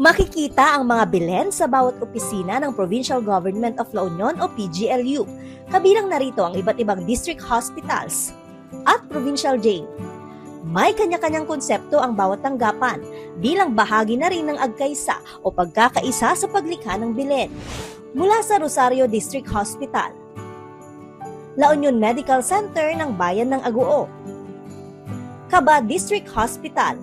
Makikita ang mga bilen sa bawat opisina ng Provincial Government of La Union o PGLU. Kabilang narito ang iba't ibang district hospitals at provincial jail. May kanya-kanyang konsepto ang bawat tanggapan bilang bahagi na rin ng agkaisa o pagkakaisa sa paglikha ng bilen. Mula sa Rosario District Hospital, La Union Medical Center ng Bayan ng Aguo, Caba District Hospital,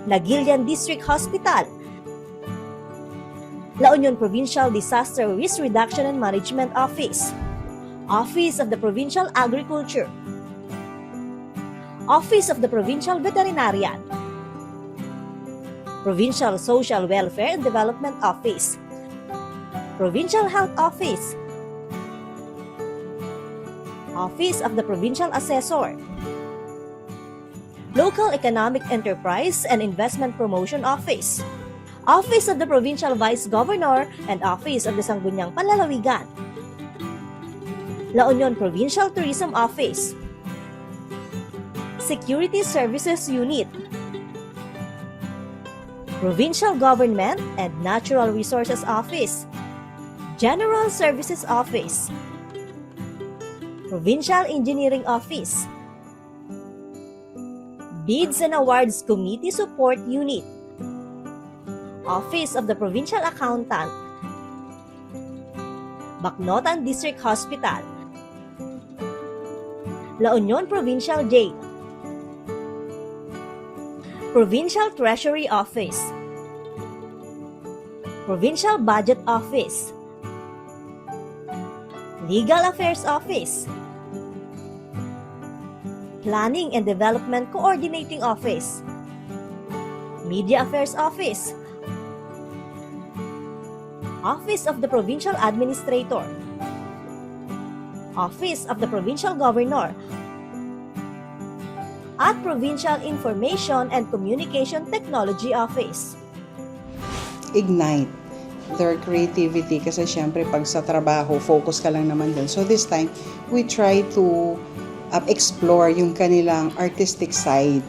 Nagilian District Hospital, La Union Provincial Disaster Risk Reduction and Management Office, Office of the Provincial Agriculture, Office of the Provincial Veterinarian, Provincial Social Welfare and Development Office, Provincial Health Office, Office of the Provincial Assessor, Local Economic Enterprise and Investment Promotion Office, Office of the Provincial Vice Governor and Office of the Sangguniang Panlalawigan, La Union Provincial Tourism Office, Security Services Unit, Provincial Government and Natural Resources Office, General Services Office, Provincial Engineering Office, Bids and Awards Committee Support Unit, Office of the Provincial Accountant, Bacnotan District Hospital, La Union Provincial Jail, Provincial Treasury Office, Provincial Budget Office, Legal Affairs Office, Planning and Development Coordinating Office, Media Affairs Office, Office of the Provincial Administrator, Office of the Provincial Governor, at Provincial Information and Communication Technology Office. Ignite their creativity kasi syempre pag sa trabaho, focus ka lang naman dun. So this time, we try to explore yung kanilang artistic side.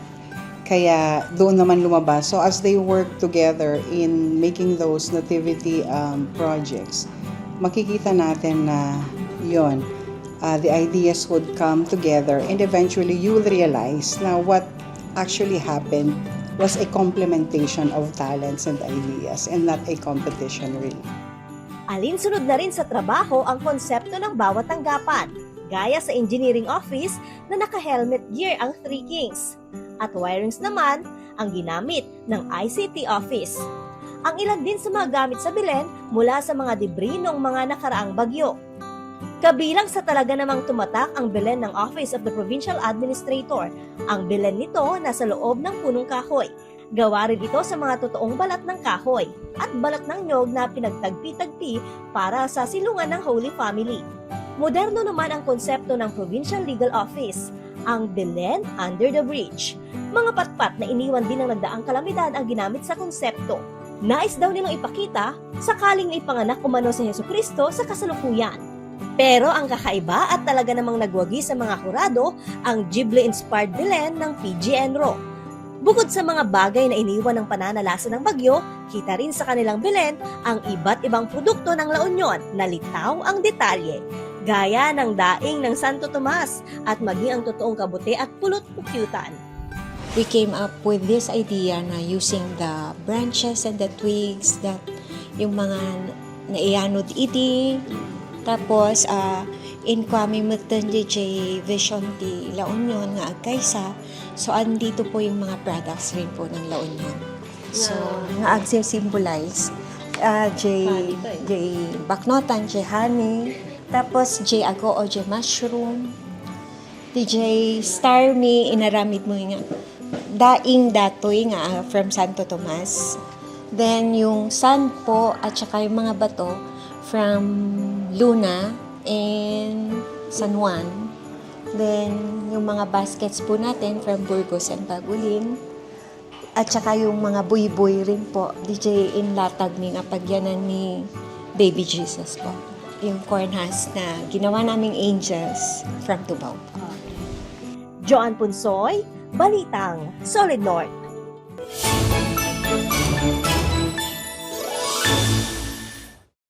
Kaya doon naman lumabas. So as they work together in making those nativity projects, makikita natin na yon, the ideas would come together and eventually you will realize na what actually happened was a complementation of talents and ideas and not a competition really. Alinsunod na rin sa trabaho ang konsepto ng bawat tanggapan, gaya sa engineering office na naka-helmet gear ang Three Kings, at wirings naman ang ginamit ng ICT office. Ang ilan din sa mga gamit sa bilen mula sa mga debris ng mga nakaraang bagyo. Kabilang sa talaga namang tumatak ang bilen ng Office of the Provincial Administrator. Ang bilen nito nasa loob ng punong kahoy. Gawa rin ito sa mga totoong balat ng kahoy at balat ng nyog na pinagtagpi-tagpi para sa silungan ng Holy Family. Moderno naman ang konsepto ng Provincial Legal Office, ang bilen under the bridge. Mga patpat na iniwan din ng nagdaang kalamidad ang ginamit sa konsepto. Nais daw nilang ipakita sakaling ipanganak umano si Jesucristo sa kasalukuyan. Pero ang kakaiba at talaga namang nagwagi sa mga hurado ang Ghibli-inspired bilen ng PGNRO. Bukod sa mga bagay na iniwan ng pananalasa ng bagyo, kita rin sa kanilang bilen ang iba't ibang produkto ng La Union na litaw ang detalye. Gaya ng daing ng Santo Tomas at maging ang totoong kabuti at pulot-pukyutan. We came up with this idea na using the branches and the twigs that yung mga naianod iti, tapos in kwami mutan di vision di La Union nga agkaysa, so andito po yung mga products rin po ng La Union. So nga symbolize baknotan, honey, tapos ago o mushroom, star me inaramid mo nga daing datoy nga from Santo Tomas. Then yung sand po at saka yung mga bato from Luna and San Juan. Then yung mga baskets po natin from Burgos and Bagulin. At saka yung mga buy-buy rin po, in latag ni nga pagyanan ni Baby Jesus po. Yung corn husk na ginawa naming angels from Tubao po. Joan Punsoy, Balitang Solid North.